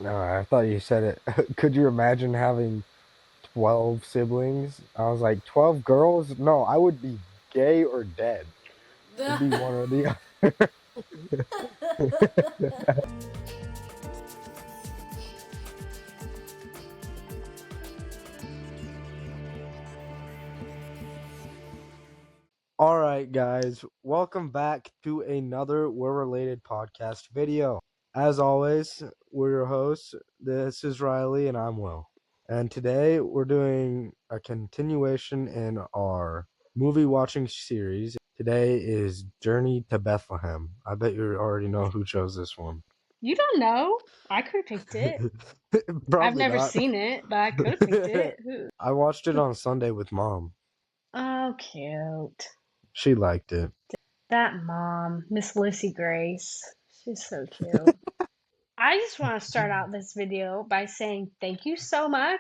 No, I thought you said it. Could you imagine having 12 siblings? I was like, 12 girls? No, I would be gay or dead. It'd be one or the other. All right, guys, welcome back to another We're Related podcast video. As always, we're your hosts. This is Riley, and I'm Will. And today we're doing a continuation in our movie watching series. Today is Journey to Bethlehem. I bet you already know who chose this one. You don't know. I could have picked it. I've Probably never not. seen it, but I could have picked it. Who? I watched it on Sunday with Mom. Oh, cute. She liked it. That mom, Miss Lucy Grace. She's so cute. I just want to start out this video by saying thank you so much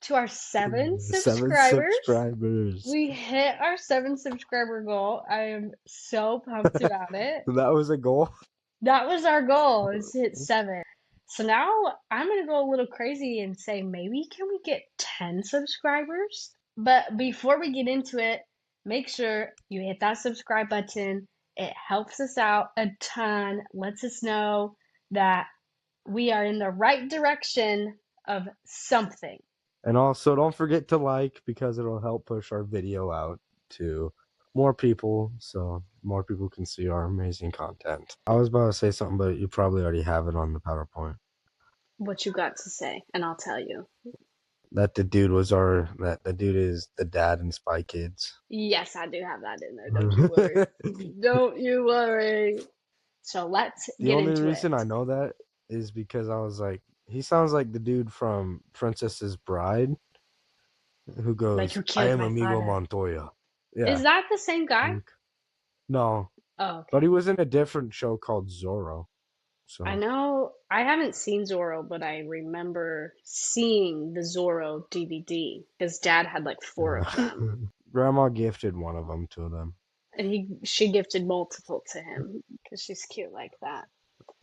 to our 7 7 subscribers. subscribers. We hit our 7 subscriber goal. I am so pumped about it. That was a goal. That was our goal, is to hit 7. So now I'm gonna go a little crazy and say maybe can we get 10 subscribers? But before we get into it, make sure you hit that subscribe button. It helps us out a ton, lets us know that we are in the right direction of something. And also, don't forget to like because it'll help push our video out to more people so more people can see our amazing content. I was about to say something, but you probably already have it on the PowerPoint. What you got to say, and I'll tell you. That the dude is the dad in Spy Kids. Yes, I do have that in there. Don't you worry. Don't you worry. So let's The get only into it. reason I know that is because I was like, he sounds like the dude from Princess's Bride who Like goes, who I killed am my Amigo father? Montoya. Is Yeah. that the same guy? No, Oh, but okay. he was in a different show called Zorro. I So know I haven't seen Zorro, but I remember seeing the Zorro DVD because Dad had like 4 of them, Grandma gifted one of them to them. and she gifted multiple to him because she's cute like that.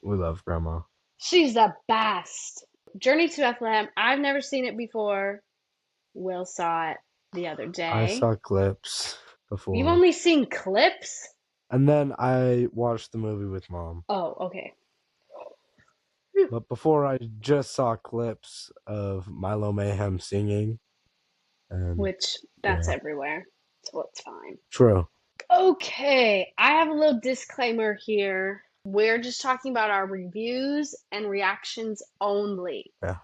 We love Grandma. She's the best. Journey to Bethlehem. I've never seen it before. Will saw it the other I day. saw clips You've before. only seen clips? And then I watched the movie with Mom. Oh, okay. But before I just saw clips of Milo Mayhem singing. And Which that's yeah. everywhere, so it's fine. True. Okay, I have a little disclaimer here. We're just talking about our reviews and reactions only. Yeah.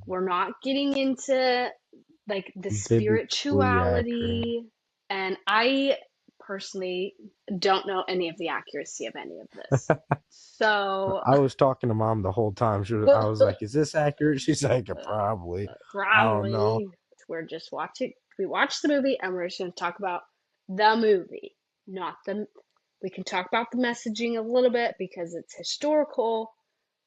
We're not getting into like the Biblically accurate. spirituality, and I personally don't know any of the accuracy of any of this. So, I was talking to Mom the whole time. I was like, is this accurate? She's like, probably. I don't know. probably we're just watching. We watched the movie, and we're just going to talk about the movie, not the. We can talk about the messaging a little bit because it's historical,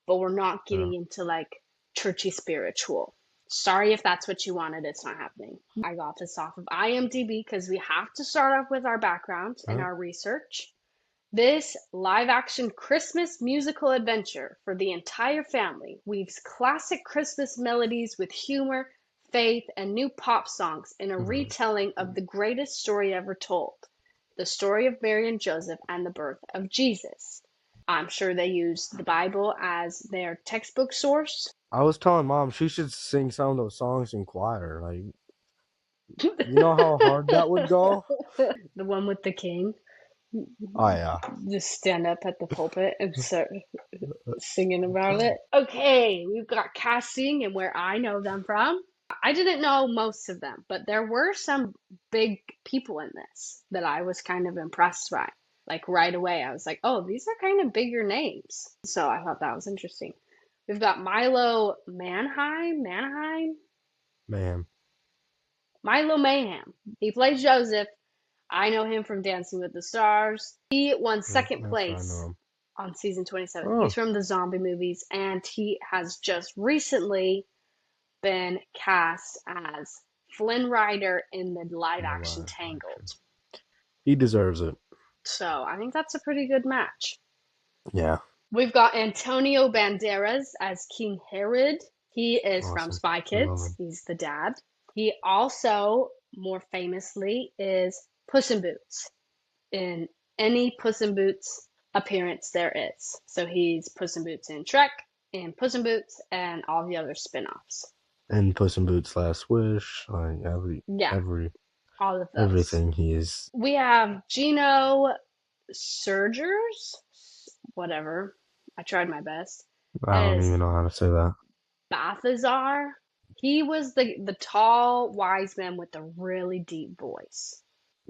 but we're not Yeah. getting into like churchy spiritual. Sorry if that's what you wanted, it's not happening. I got this off of IMDb because we have to start off with our background and our research. This live action Christmas musical adventure for the entire family weaves classic Christmas melodies with humor, faith, and new pop songs in a retelling of the greatest story ever told, the story of Mary and Joseph and the birth of Jesus. I'm sure they use the Bible as their textbook source. I was telling Mom she should sing some of those songs in choir. Like, you know how hard that would go? The one with the king. Oh, yeah. Just stand up at the pulpit and start singing about it. Okay, we've got casting and where I know them from. I didn't know most of them, but there were some big people in this that I was kind of impressed by. Like right away, I was like, oh, these are kind of bigger names. So I thought that was interesting. We've got Milo Man. Milo Mayhem. He plays Joseph. I know him from Dancing with the Stars. He won second That's how I know place him. on season 27. He's Oh. from the zombie movies, and he has just recently been cast as Flynn Rider in the live action Tangled. He deserves it. So I think that's a pretty good match. Yeah. We've got Antonio Banderas as King Herod. He is from Awesome. Spy I love Kids. him. He's the dad. He also, more famously, is Puss in Boots in any Puss in Boots appearance there is. So he's Puss in Boots in Shrek, and Puss in Boots, and all the other spin-offs. And Puss in Boots' Last Wish, like Yeah, all of those. everything he is. We have Gino Surgers, whatever. I tried my best. I don't As even know how to say that. Balthazar. He was the tall wise man with the really deep voice.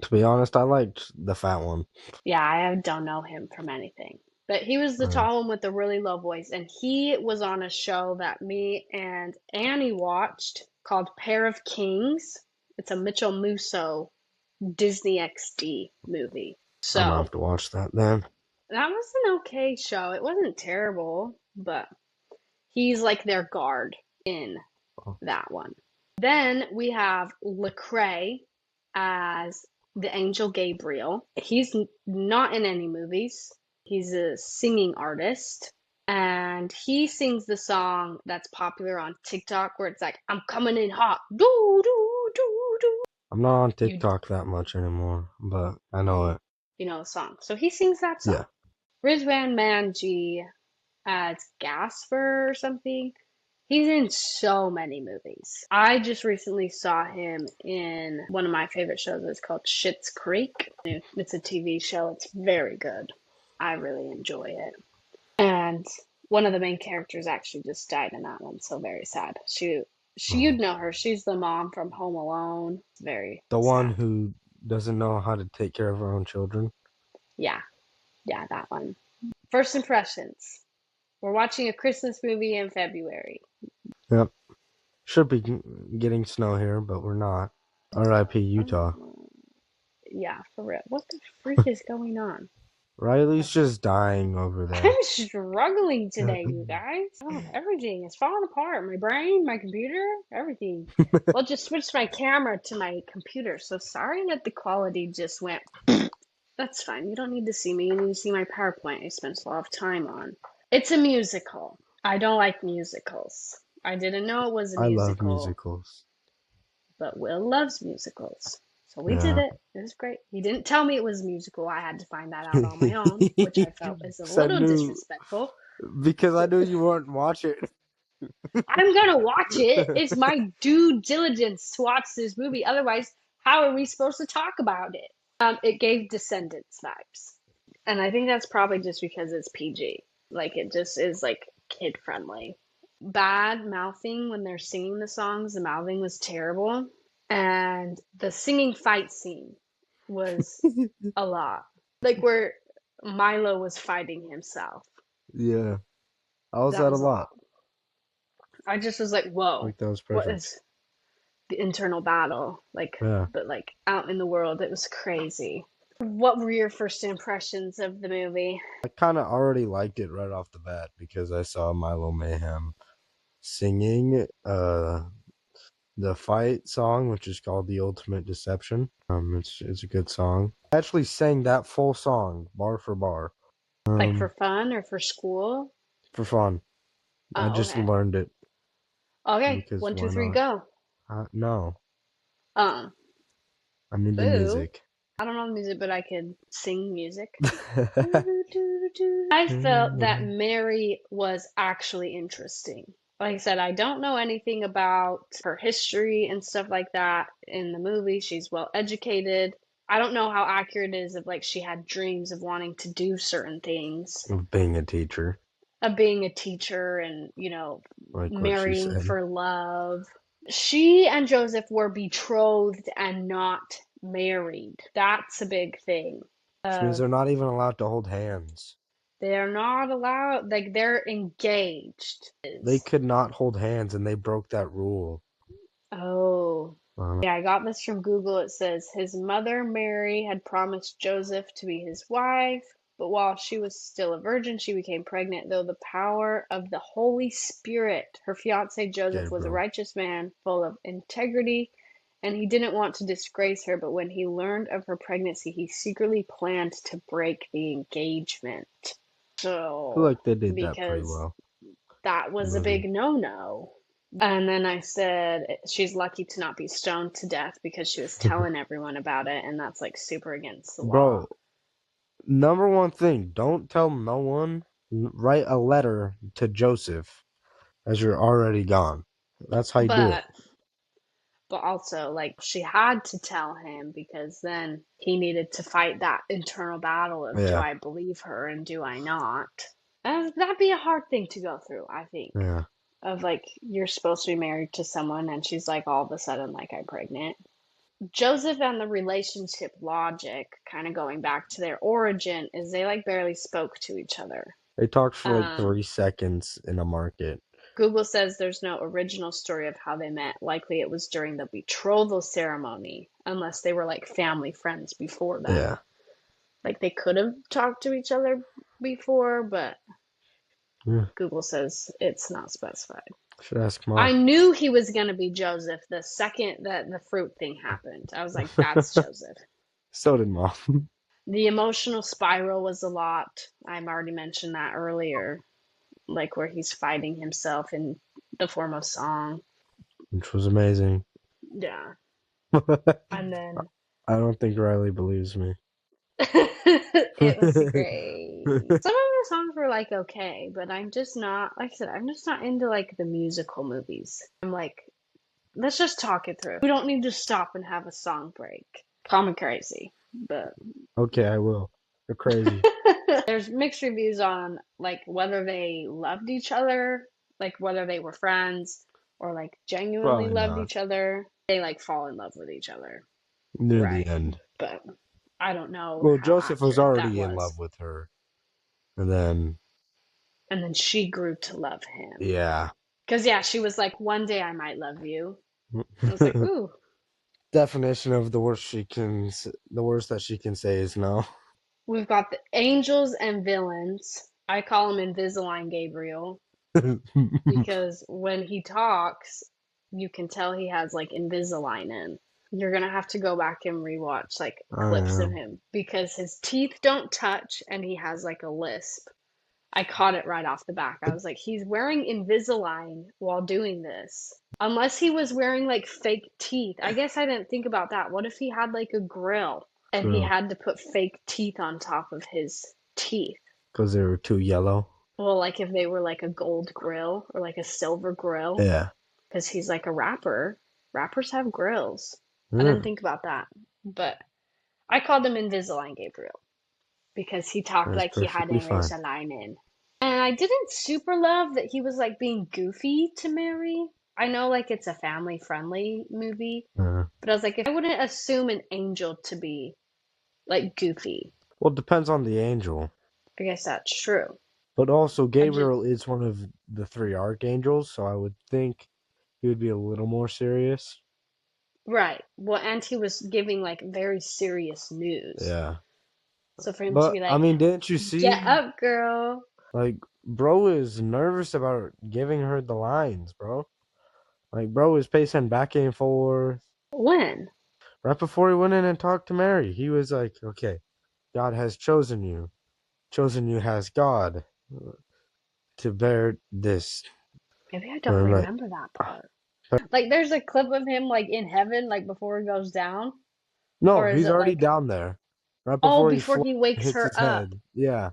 To be honest, I liked the fat one. Yeah, I don't know him from anything. But he was the tall one with the really low voice, and he was on a show that me and Annie watched called Pair of Kings. It's a Mitchell Musso Disney XD movie. I'm gonna So have to watch that then. that was an okay show. It wasn't terrible, but he's like their guard in that one. Then we have Lecrae as the angel Gabriel. He's not in any movies. He's a singing artist. And he sings the song that's popular on TikTok where it's like, I'm coming in hot. Do, do, do, do. I'm not on You, TikTok that much anymore, but I know it. you know the song. So he sings that Yeah. song. Rizwan Manji as Gasper or something. He's in so many movies. I just recently saw him in one of my favorite shows. It's called Schitt's Creek. It's a TV show. It's very good. I really enjoy it. And one of the main characters actually just died in that one, so very sad. You'd know her. She's the mom from Home Alone. It's very The one sad. who doesn't know how to take care of her own children. Yeah, that one. First impressions. We're watching a Christmas movie in February. Yep. Should be getting snow here, but we're not. R.I.P. Utah. Yeah, for real. What the freak is going on? Riley's just dying over there. I'm struggling today, you guys. Oh, everything is falling apart. My brain, my computer, everything. Well, just switched my camera to my computer, so sorry that the quality just went. That's fine. You don't need to see me. You need to see my PowerPoint I spent a lot of time on. It's a musical. I don't like musicals. I didn't know it was a I love musical, musicals. but Will loves musicals. So we did Yeah. it. It was great. He didn't tell me it was a musical. I had to find that out on my own, which I felt is a little disrespectful. Because I knew you weren't watching. I'm gonna watch it. It's my due diligence to watch this movie. Otherwise, how are we supposed to talk about it? It gave Descendants vibes. And I think that's probably just because it's PG. Like, it just is, like, kid friendly. Bad mouthing when they're singing the songs. The mouthing was terrible. And the singing fight scene was a lot. Like, where Milo was fighting himself. Yeah. I was That at a was a lot. lot. I just was like, whoa, Like that was what perfect. is the internal battle? Like, Yeah. but like out in the world, it was crazy. What were your first impressions of the movie? I kind of already liked it right off the bat because I saw Milo Mayhem singing the fight song, which is called The Ultimate Deception. It's a good song. I actually sang that full song, bar for bar. Like for fun or for school? For fun. I Oh, just okay. learned it Okay, because 1, 2, why 3, not? go. No, Um, I'm into boo. music. I don't know music, but I could sing music. I felt that Mary was actually interesting. Like I said, I don't know anything about her history and stuff like that in the movie. She's well educated. I don't know how accurate it is of like she had dreams of wanting to do certain things, Of being a teacher, of being a teacher and, like what she marrying said. for love. She and Joseph were betrothed and not married. That's a big thing. Which means they're not even allowed to hold hands. They're not allowed, like, they're engaged. They could not hold hands, and they broke that rule. Oh. Yeah, I got this from Google. It says his mother, Mary, had promised Joseph to be his wife, but while she was still a virgin, she became pregnant. Though the power of the Holy Spirit, her fiance Joseph was a Gabriel. righteous man, full of integrity, and he didn't want to disgrace her. But when he learned of her pregnancy, he secretly planned to break the engagement. I feel So, like they did that pretty because well. that The was a movie. big no-no. And then I said she's lucky to not be stoned to death because she was telling everyone about it, and that's like super against the law. Bro, number one thing, don't tell no one. Write a letter to Joseph as you're already gone. That's how you do it. But also like she had to tell him because then he needed to fight that internal battle of do Yeah, I believe her and do I not? And that'd be a hard thing to go through, I think. yeah. Of like you're supposed to be married to someone and she's like all of a sudden like I'm pregnant. Joseph and the relationship logic, kind of going back to their origin, is they like barely spoke to each other. They talked for like Um, 3 seconds in a market. Google says there's no original story of how they met. Likely it was during the betrothal ceremony, unless they were like family friends before then. Yeah. Like they could have talked to each other before, but Yeah. Google says it's not specified. Should ask I mom. knew he was going to be Joseph the second that the fruit thing happened. I was like, that's Joseph. So did mom. The emotional spiral was a lot. I've already mentioned that earlier, like where he's fighting himself in the form of song. Which was amazing. Yeah. I And then don't think Riley believes me. it was great. Some of the songs were like okay, but I'm just not, like I said, I'm just not into like the musical movies. I'm like, let's just talk it through. We don't need to stop and have a song break. Call me crazy, but Okay, I will. You're crazy. there's mixed reviews on like whether they loved each other, like whether they were friends or like genuinely Probably loved not. each other. They like fall in love with each other, Near the right? end. But I don't know Well, how Joseph was accurate that already in love was. with her. And then, And then she grew to love him. yeah. Because yeah, she was like, one day I might love you. I was like, ooh. Definition of the worst that she can say is no. We've got the angels and villains. I call him Invisalign Gabriel because when he talks, you can tell he has like Invisalign in. You're gonna have to go back and rewatch like I clips of am. him because his teeth don't touch and he has like a lisp. I caught it right off the back. I was like, he's wearing Invisalign while doing this. Unless he was wearing like fake teeth. I guess I didn't think about that. What if he had like a grill and he True. had to put fake teeth on top of his teeth? Because they were too yellow. Well, like if they were like a gold grill or like a silver grill, Yeah. because he's like a rapper. Rappers have grills. I didn't Mm, think about that. But I called him Invisalign Gabriel because he talked that's like he had perfectly fine. Invisalign in. And I didn't super love that he was like being goofy to Mary. I know like it's a family friendly movie, Uh, but I was like, if I wouldn't assume an angel to be like goofy. well, it depends on the angel. I guess that's true. But also, I just Gabriel is one of the three archangels, so I would think he would be a little more serious. right. Well, and he was giving like very serious news. Yeah. So for him to But, be I like, mean, didn't you "Get see? up, girl." Like, bro is nervous about giving her the lines, bro. Like, bro is pacing back and forth. When? Right before he went in and talked to Mary, he was like, okay, God has chosen you. Chosen you has God to bear this. Maybe I And don't I'm like, remember that part. Like there's a clip of him like in heaven like before he goes down, no, or is he's it already like down there. Right oh before he before he wakes hits her his up? head. Yeah.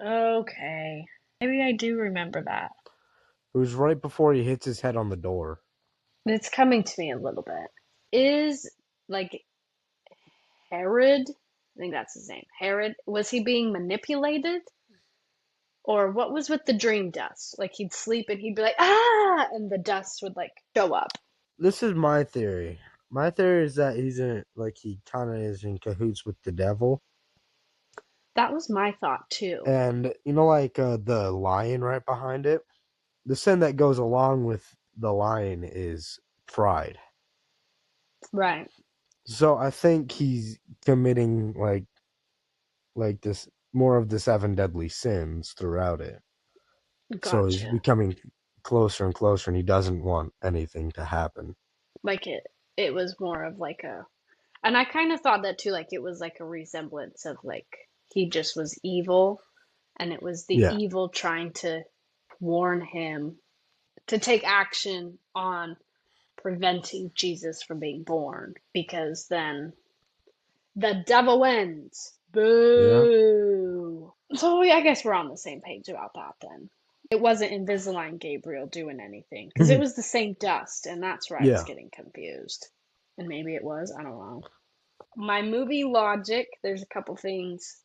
Okay. Maybe I do remember that. It was right before he hits his head on the door. It's coming to me a little bit. Is like Herod, I think that's his name. Herod, was he being manipulated? Or what was with the dream dust? Like he'd sleep and he'd be like, ah, and the dust would like show up. This is my theory. My theory is that he's in, like, he kind of is in cahoots with the devil. That was my thought too. And, like the lion right behind it? The sin that goes along with the lion is pride. Right. So I think he's committing like this more of the seven deadly sins throughout it. So he's Gotcha. becoming closer and closer, and he doesn't want anything to happen. Like it was more of like a, and I kind of thought that too, like it was like a resemblance of like he just was evil and it was the Yeah. evil trying to warn him to take action on preventing Jesus from being born, because then the devil wins. Yeah. Boo! So I guess we're on the same page about that then. It wasn't Invisalign Gabriel doing anything, because it was the same dust, and that's where I was Yeah. getting confused. And maybe it was, I don't know. My movie logic, there's a couple things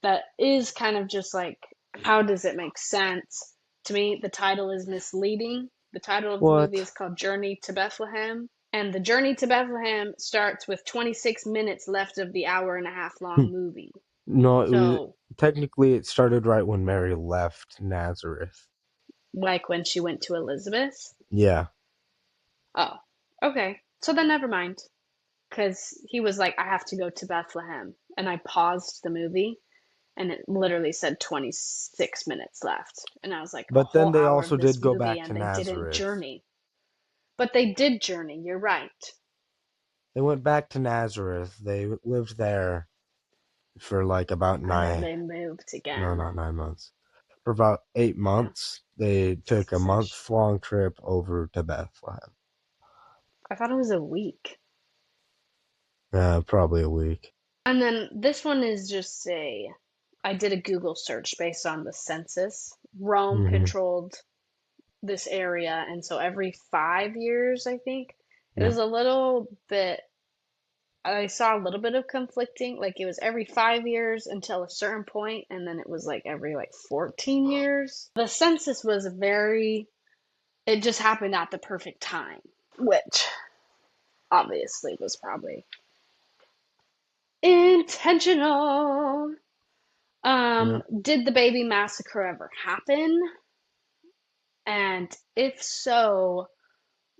that is kind of just like, how does it make sense? To me, the title is misleading. The title of the movie is What? called Journey to Bethlehem. And the Journey to Bethlehem starts with 26 minutes left of the hour and a half long movie. No, it was So, technically it started right when Mary left Nazareth. like when she went to Elizabeth. Yeah. Oh, okay. So then never mind. Because he was like, I have to go to Bethlehem. And I paused the movie, and it literally said 26 minutes left. And I was like, a But then whole they hour also of this did go movie, back to and they didn't Nazareth. journey. But they did journey, you're right. They went back to Nazareth. They lived there for like about And then they moved no, again. not 9 months. For about 8 months. They took a 6-ish. month-long trip over to Bethlehem. I thought it was a week. Probably a week. And then this one is just I did a Google search based on the census. Rome Mm-hmm. controlled this area, and so every 5 years, I think, it Yeah. was a little bit, I saw a little bit of conflicting, like it was every 5 years until a certain point, and then it was like every like 14 years. The census was it just happened at the perfect time, which obviously was probably intentional. Yeah. Did the baby massacre ever happen? And if so,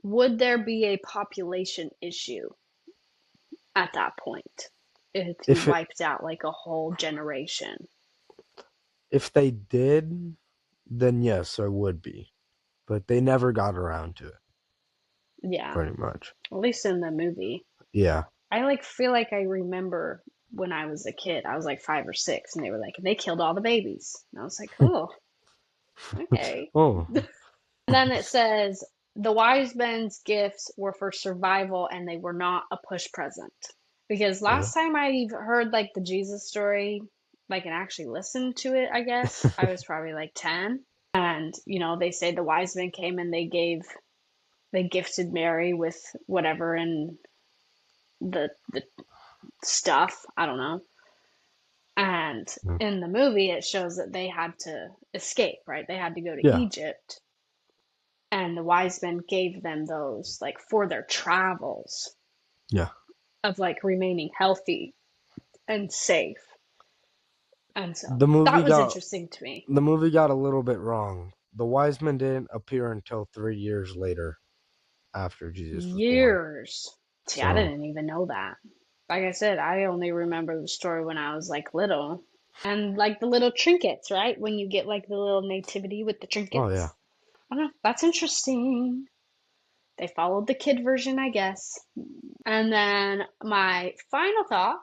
would there be a population issue at that point if you If wiped out like a whole generation? they did, then yes, there would be. But they never got around to it, Yeah, pretty much. at least in the movie. Yeah. I like feel like I remember when I was a kid, I was like 5 or 6, and they were like, they killed all the babies. And I was like, oh, okay. Oh, And then it says the wise men's gifts were for survival and they were not a push present. Because yeah. last time I heard like the Jesus story, like and actually listened to it, I guess, I was probably like 10. And, they say the wise men came and they gifted Mary with whatever and the stuff, I don't know. And in the movie, it shows that they had to escape, right? They had to go to Yeah. Egypt, and the wise men gave them those like for their travels Yeah. of like remaining healthy and safe. And so The movie that was got interesting to me. the movie got a little bit wrong. The wise men didn't appear until 3 years later after Jesus was born. Years. See, I So, didn't even know that. Like I said, I only remember the story when I was like little. And like the little trinkets, right? When you get like the little nativity with the oh yeah. trinkets. I don't know. That's interesting. They followed the kid version, I guess. And then my final thought,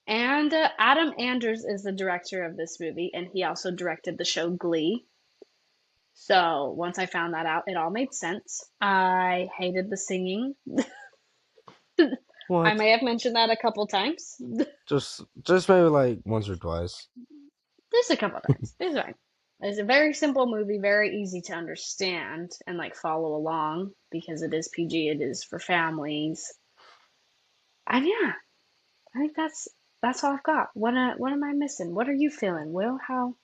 and Adam Anders is the director of this movie, and he also directed the show Glee. So once I found that out, it all made sense. I hated the singing. I What? may have mentioned that a couple times. Just maybe like once or twice. Just a couple times. It's fine. It's a very simple movie, very easy to understand and like follow along because it is PG, it is for families. And yeah, I think that's all I've got. What am I missing? What are you feeling, Will? How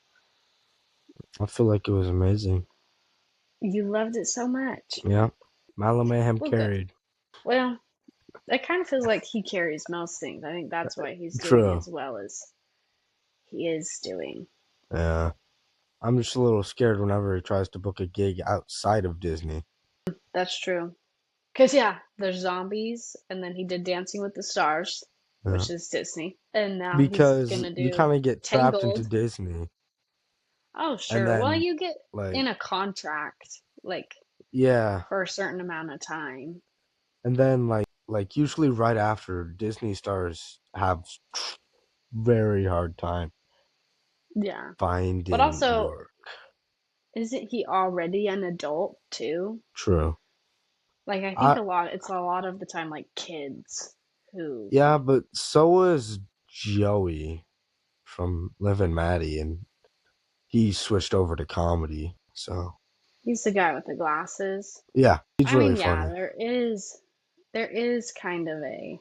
I feel like it was amazing. you loved it so much? Yeah. Milo Mayhem Well, good. carried. Well, it kind of feels like he carries most things. I think that's why he's doing True. as well as he is doing. Yeah. I'm just a little scared whenever he tries to book a gig outside of Disney. That's true. Cause yeah, there's zombies, and then he did Dancing with the Stars, Yeah. which is Disney, and now he's Because gonna you do kind of get trapped into Tangled. Disney. Oh, And sure. Well, then, you get like, in a contract, like yeah. for a certain amount of time. And then, like usually right after, Disney stars have very hard time. Yeah. But finding also, work. isn't he already an adult too? True. Like I think I it's a lot of the time like kids who Yeah, but so was Joey from Liv and Maddie, and he switched over to comedy. So he's the guy with the glasses. yeah, he's I really mean, yeah, funny. there is kind of a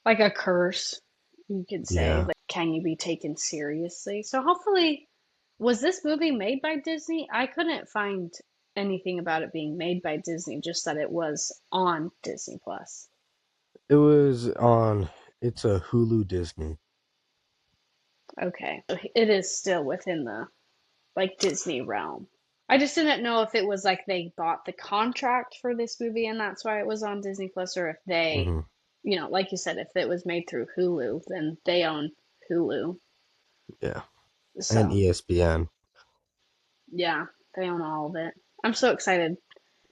like a curse, you could say. Yeah, Like, can you be taken seriously? So hopefully, was this movie made by Disney? I couldn't find anything about it being made by Disney, just that it was on Disney Plus. it was on. It's a Hulu Disney. Okay. So it is still within the like Disney realm. I just didn't know if it was like they bought the contract for this movie and that's why it was on Disney Plus, or if they, Hmm. like you said, if it was made through Hulu, then they own Hulu. Yeah, and So, ESPN, yeah, they own all of it. I'm so excited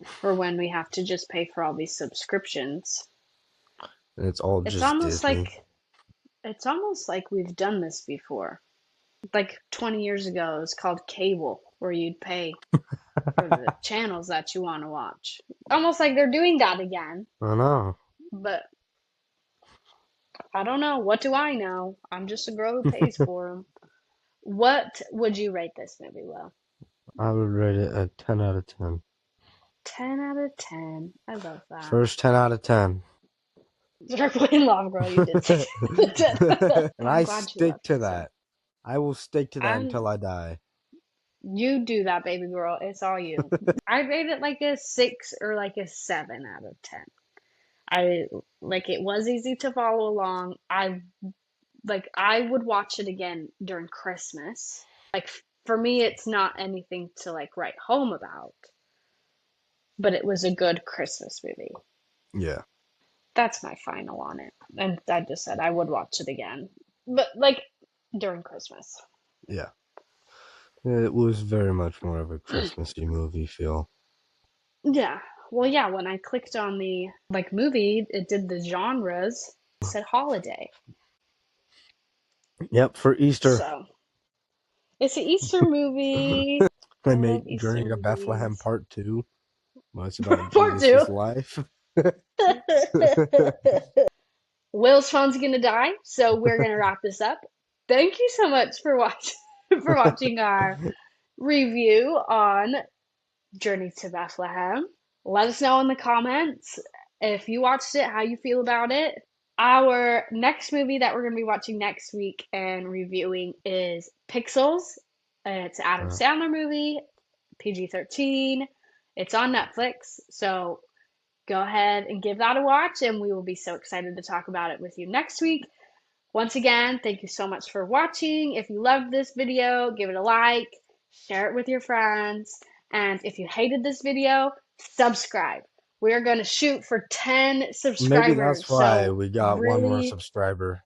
for when we have to just pay for all these subscriptions. and it's all It's just almost Disney. like it's almost like we've done this before. Like 20 years ago, it was called cable, where you'd pay for the channels that you want to watch. Almost like they're doing that again, I know. but I don't know. What do I know? I'm just a girl who pays for them. What would you rate this movie, Will? I would rate it a 10 out of 10. 10 out of 10. I love that. First 10 out of 10. Darkwing Love Girl, you did say 10 out of 10. And I'm I glad you stick loved to it, so. that. I will stick to that I'm, until I die. you do that, baby girl. It's all you. I rate it like a 6 or like a 7 out of 10. I like it was easy to follow along. I would watch it again during Christmas. Like for me it's not anything to like write home about, but it was a good Christmas movie. Yeah. That's my final on it. And I just said I would watch it again. But like during Christmas. Yeah. It was very much more of a Christmassy movie feel. Yeah. Well, yeah, when I clicked on the like movie, it did the genres. It said holiday. Yep, for Easter. So, it's an Easter movie. I They love make Easter Journey to Bethlehem movies. Part 2. Well, it's about Part 2. Jesus' life. Will's phone's gonna die, so we're gonna wrap this up. Thank you so much for watching for watching our review on Journey to Bethlehem. Let us know in the comments if you watched it, how you feel about it. Our next movie that we're gonna be watching next week and reviewing is Pixels. It's an Adam Uh, Sandler movie, PG-13. It's on Netflix, so go ahead and give that a watch, and we will be so excited to talk about it with you next week. Once again, thank you so much for watching. If you loved this video, give it a like, share it with your friends, and if you hated this video, subscribe. We are going to shoot for 10 Maybe that's subscribers, why so we got one more really, subscriber.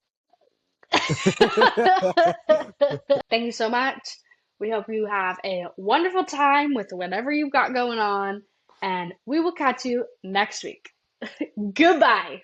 thank you so much. We hope you have a wonderful time with whatever you've got going on, and we will catch you next week. Goodbye.